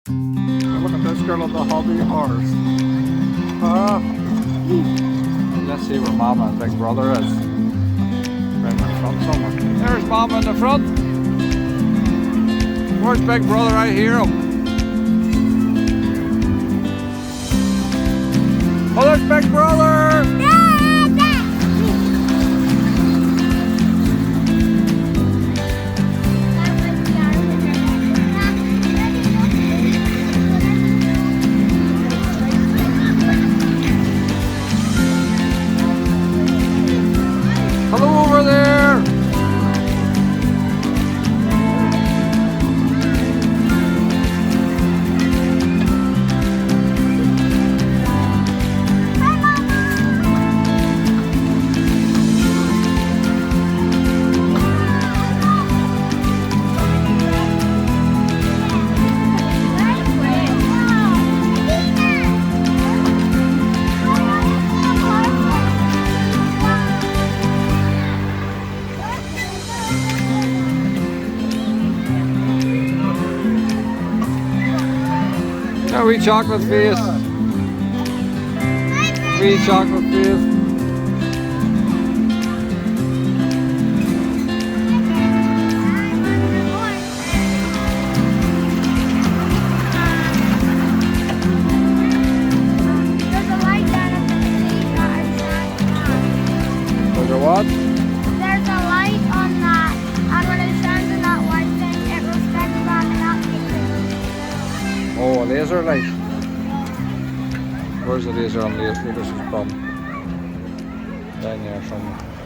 Look at this girl on the hobby horse. Let's see where Mama and Big Brother is. Right in the front somewhere. There's Mama in the front. Where's Big Brother? I hear him. Oh, there's Big Brother! Hello over there! A wee chocolate face. Wee chocolate face. There's a light down at the seat that is shining on. There's a what? There's a light on that, and when it shines in that white thing, it reflects back and that makes it. Oh, a laser light. Where's the laser on laser? This is from down there somewhere.